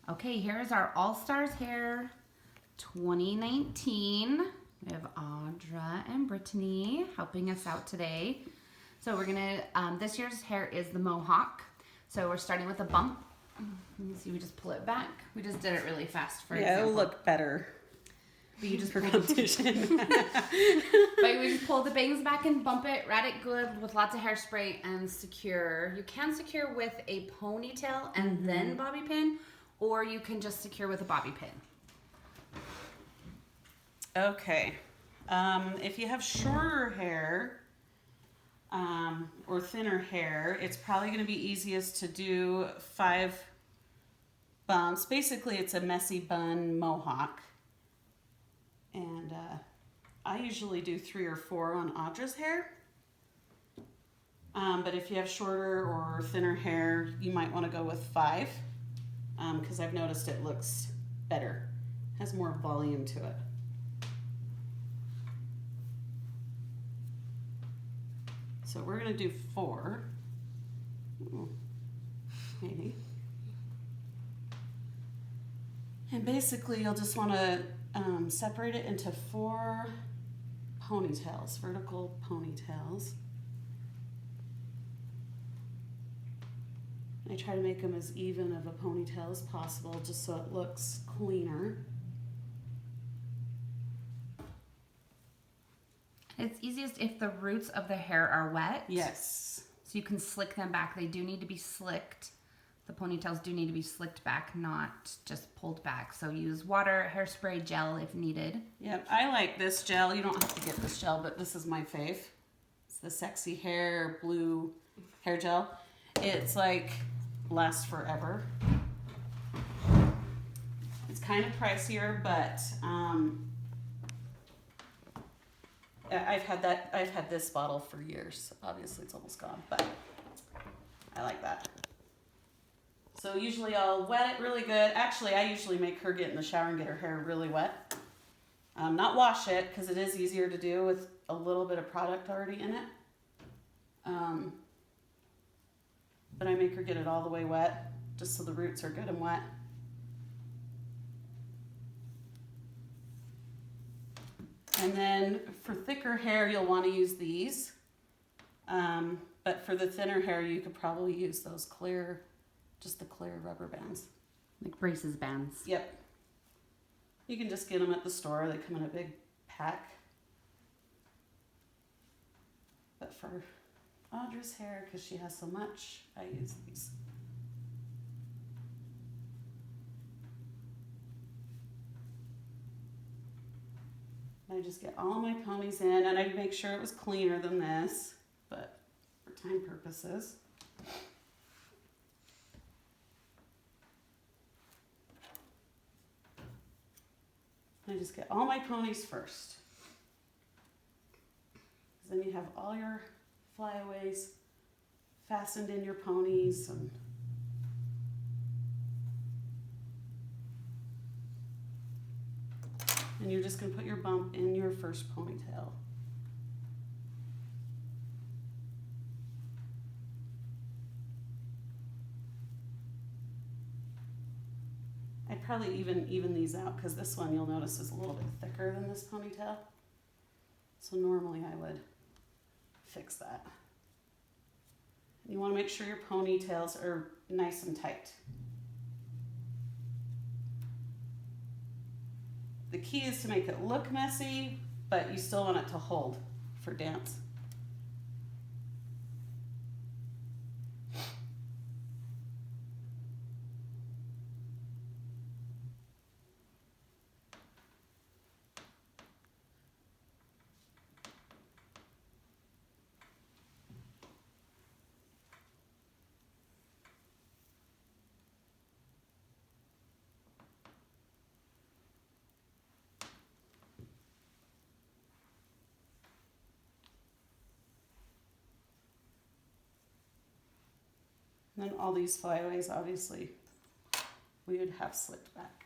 Okay, here's our All Stars Hair 2019. We have Audra and Brittany helping us out today. So we're gonna, this year's hair is the mohawk. So we're starting with a bump. Let me see, we just pull it back. We just did it really fast for example. It'll look better. But you just For pull competition. But we just pull the bangs back and bump it, rat it good with lots of hairspray and secure. You can secure with a ponytail and then bobby pin, or you can just secure with a bobby pin. Okay. If you have shorter hair or thinner hair, it's probably going to be easiest to do 5 bumps. Basically, it's a messy bun mohawk. And I usually do 3 or 4 on Audra's hair. But if you have shorter or thinner hair, you might want to go with 5 because I've noticed it looks better. Has more volume to it. So we're going to do 4. Ooh, maybe. And basically you'll just want to separate it into 4 ponytails, vertical ponytails. I try to make them as even of a ponytail as possible just so it looks cleaner. It's easiest if the roots of the hair are wet. Yes. So you can slick them back. They do need to be slicked. The ponytails do need to be slicked back, not just pulled back. So use water, hairspray, gel if needed. Yep, I like this gel. You don't have to get this gel, but this is my fave. It's the Sexy Hair Blue Hair Gel. It's like lasts forever. It's kind of pricier, but I've had this bottle for years. Obviously, it's almost gone, but I like that. So usually I'll wet it really good. Actually, I usually make her get in the shower and get her hair really wet. Not wash it, because it is easier to do with a little bit of product already in it. But I make her get it all the way wet, just so the roots are good and wet. And then for thicker hair, you'll want to use these. But for the thinner hair, you could probably use those clear, just the clear rubber bands. Like braces bands. Yep. You can just get them at the store. They come in a big pack. But for Audra's hair, because she has so much, I use these. I just get all my ponies in, and I'd make sure it was cleaner than this, but for time purposes. I just get all my ponies first. Because then you have all your flyaways fastened in your ponies. And you're just going to put your bump in your first ponytail. I'd probably even these out because this one you'll notice is a little bit thicker than this ponytail. So normally I would fix that. You want to make sure your ponytails are nice and tight. The key is to make it look messy, but you still want it to hold for dance. And then all these flyaways, obviously, we would have slicked back.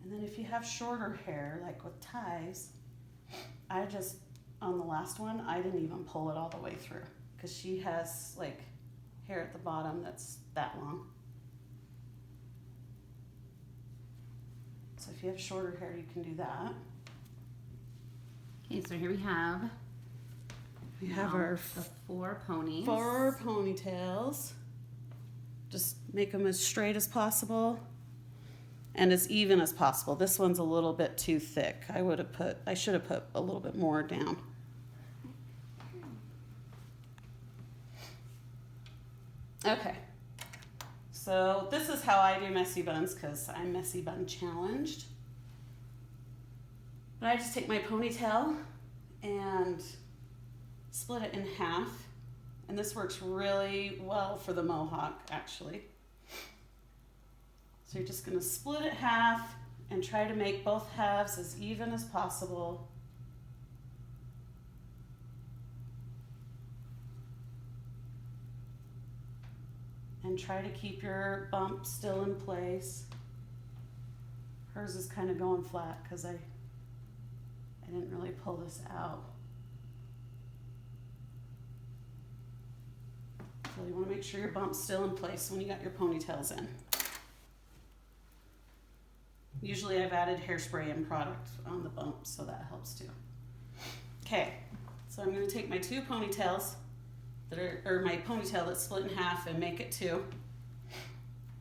And then if you have shorter hair, like with ties, I just, on the last one, I didn't even pull it all the way through because she has like hair at the bottom that's that long. So if you have shorter hair, you can do that. Okay, so here we have Our the 4 ponies. 4 ponytails. Just make them as straight as possible and as even as possible. This one's a little bit too thick. I should have put a little bit more down. Okay. So this is how I do messy buns because I'm messy bun challenged. But I just take my ponytail and split it in half. And this works really well for the mohawk, actually. So you're just gonna split it half and try to make both halves as even as possible. And try to keep your bump still in place. Hers is kind of going flat because I didn't really pull this out. So you want to make sure your bump's still in place when you got your ponytails in. Usually I've added hairspray and product on the bump, so that helps too. Okay, so I'm going to take my 2 ponytails or my ponytail that's split in half and make it 2.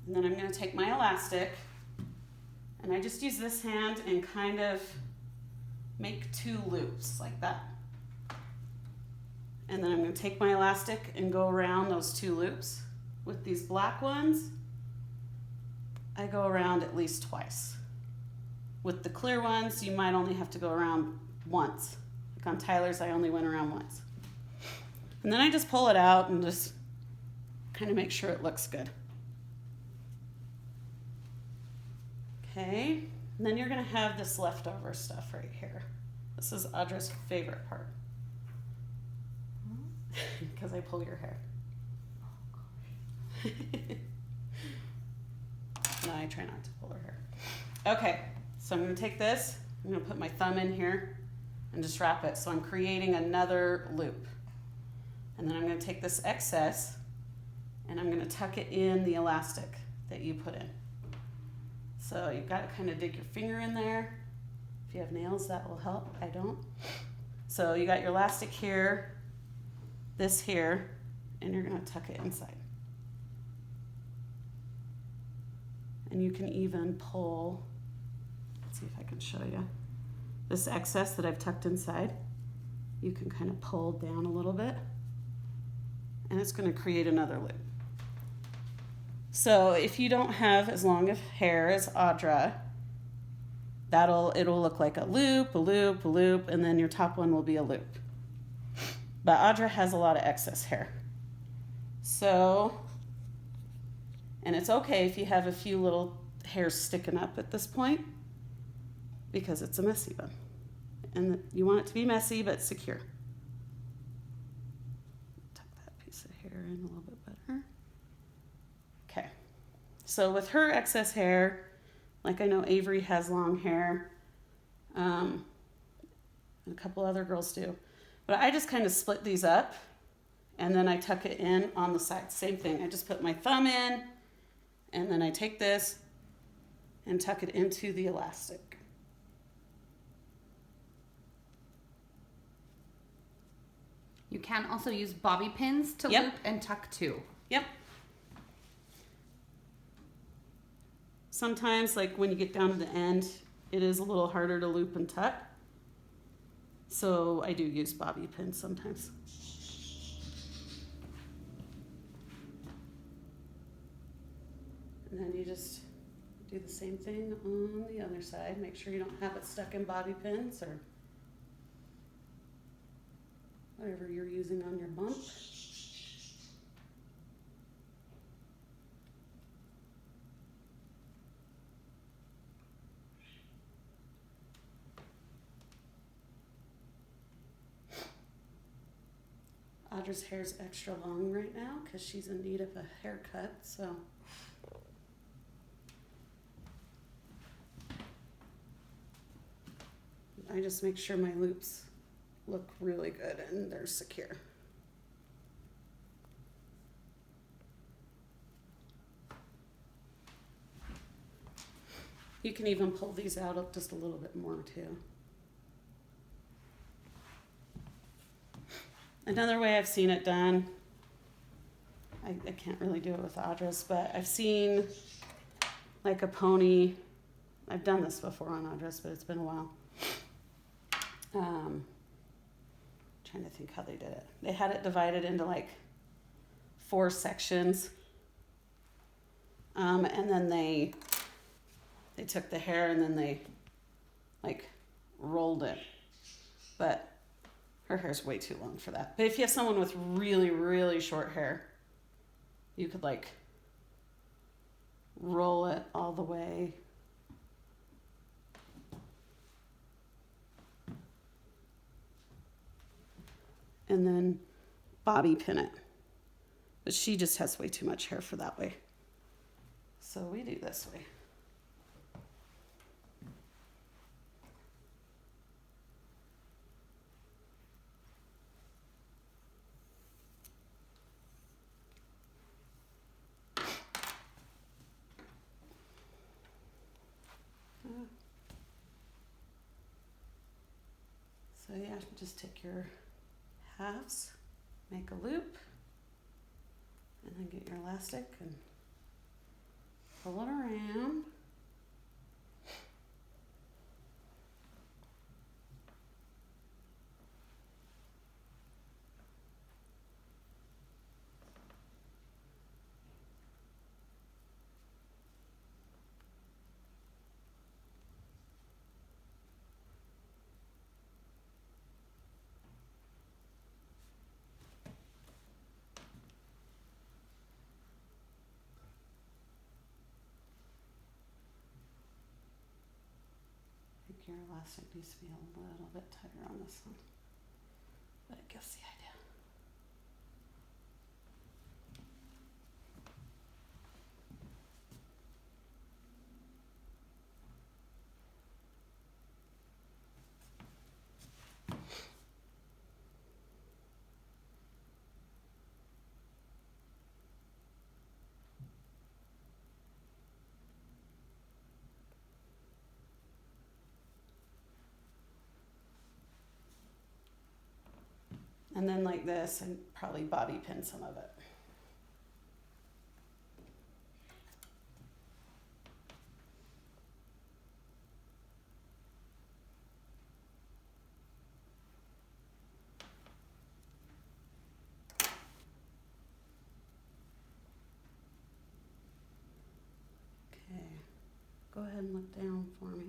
And then I'm going to take my elastic and I just use this hand and kind of make 2 loops like that. And then I'm going to take my elastic and go around those 2 loops. With these black ones, I go around at least twice. With the clear ones, you might only have to go around once. Like on Tyler's, I only went around once. And then I just pull it out and just kind of make sure it looks good. Okay, and then you're going to have this leftover stuff right here. This is Audra's favorite part. Because I pull your hair. No, I try not to pull her hair. Okay, so I'm going to take this. I'm going to put my thumb in here and just wrap it. So I'm creating another loop. And then I'm going to take this excess and I'm going to tuck it in the elastic that you put in. So you've got to kind of dig your finger in there. If you have nails, that will help. I don't. So you got your elastic here, this here, and you're going to tuck it inside. And you can even pull, let's see if I can show you, this excess that I've tucked inside. You can kind of pull down a little bit, and it's going to create another loop. So if you don't have as long of hair as Audra, it'll look like a loop, a loop, a loop, and then your top one will be a loop. But Audra has a lot of excess hair. So, and it's okay if you have a few little hairs sticking up at this point because it's a messy bun. And you want it to be messy but secure. Tuck that piece of hair in a little bit better. Okay, so with her excess hair, like I know Avery has long hair, and a couple other girls do, but I just kind of split these up and then I tuck it in on the side. Same thing, I just put my thumb in and then I take this and tuck it into the elastic. You can also use bobby pins to Yep. loop and tuck too. Yep. Sometimes, like when you get down to the end, it is a little harder to loop and tuck. So I do use bobby pins sometimes. And then you just do the same thing on the other side. Make sure you don't have it stuck in bobby pins or whatever you're using on your bump. Audra's hair's extra long right now because she's in need of a haircut, so. just make sure my loops look really good and they're secure. You can even pull these out up just a little bit more too. Another way I've seen it done, I can't really do it with Audras, but I've seen like a pony. I've done this before on Audras, but it's been a while. Trying to think how they did it. They had it divided into like 4 sections. And then they took the hair and then they like rolled it. But her hair's way too long for that. But if you have someone with really, really short hair, you could like roll it all the way. And then bobby pin it. But she just has way too much hair for that way. So we do this way. So yeah, just take your halves, make a loop, and then get your elastic and pull it around. Your elastic needs to be a little bit tighter on this one, but it gives the idea. And then like this, and probably bobby pin some of it. Okay, go ahead and look down for me.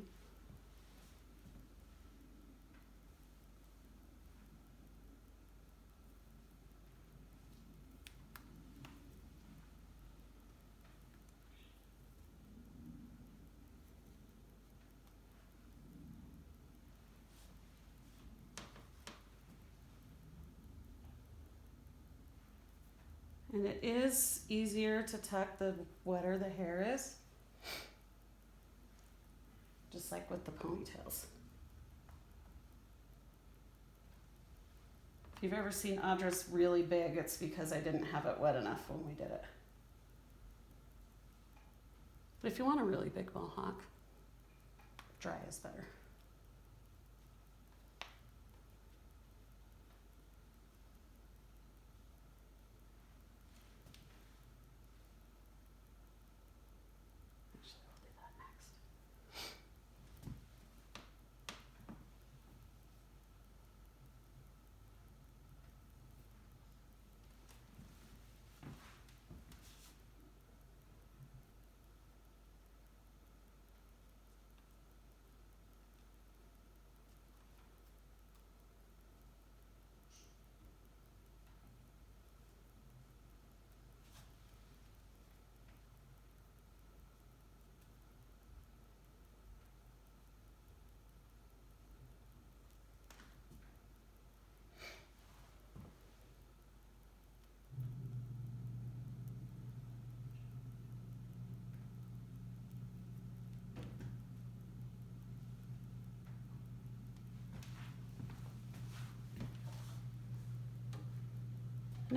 And it is easier to tuck the wetter the hair is. Just like with the ponytails. If you've ever seen Audras really big, it's because I didn't have it wet enough when we did it. But if you want a really big mohawk, dry is better.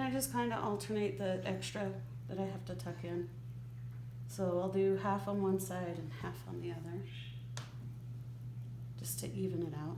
And I just kind of alternate the extra that I have to tuck in. So I'll do half on one side and half on the other, just to even it out.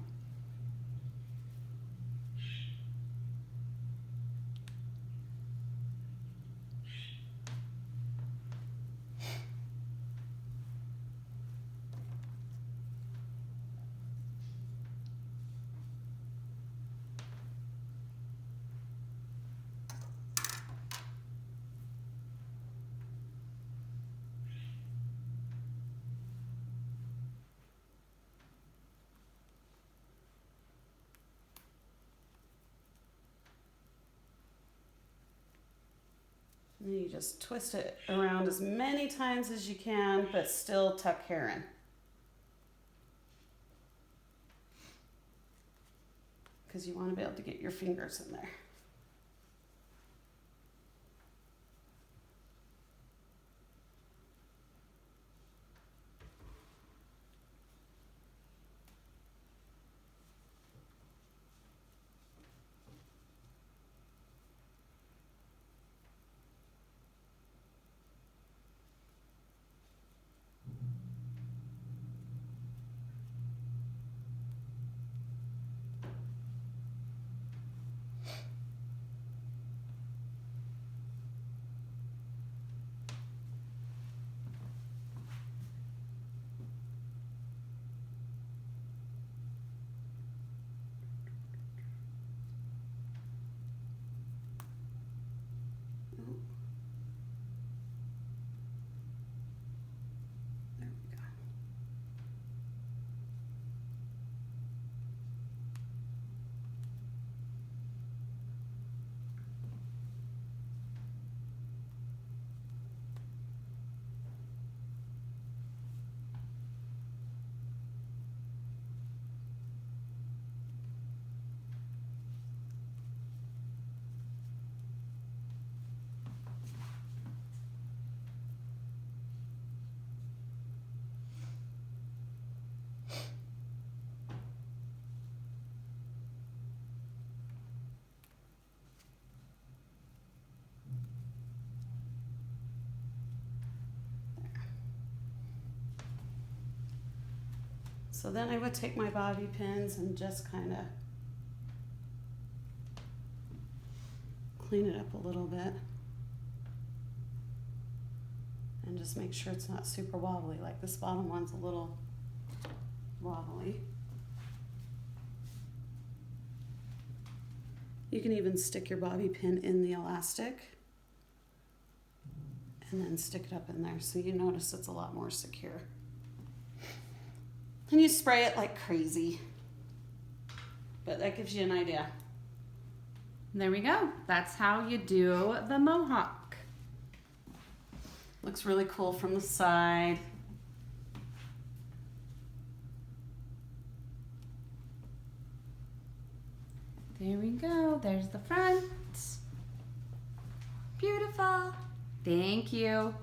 And then you just twist it around as many times as you can, but still tuck hair in. Because you want to be able to get your fingers in there. There we go. So then I would take my bobby pins and just kind of clean it up a little bit. And just make sure it's not super wobbly, like this bottom one's a little wobbly. You can even stick your bobby pin in the elastic and then stick it up in there so you notice it's a lot more secure. And you spray it like crazy. But that gives you an idea. There we go. That's how you do the mohawk. Looks really cool from the side. There we go. There's the front. Beautiful. Thank you.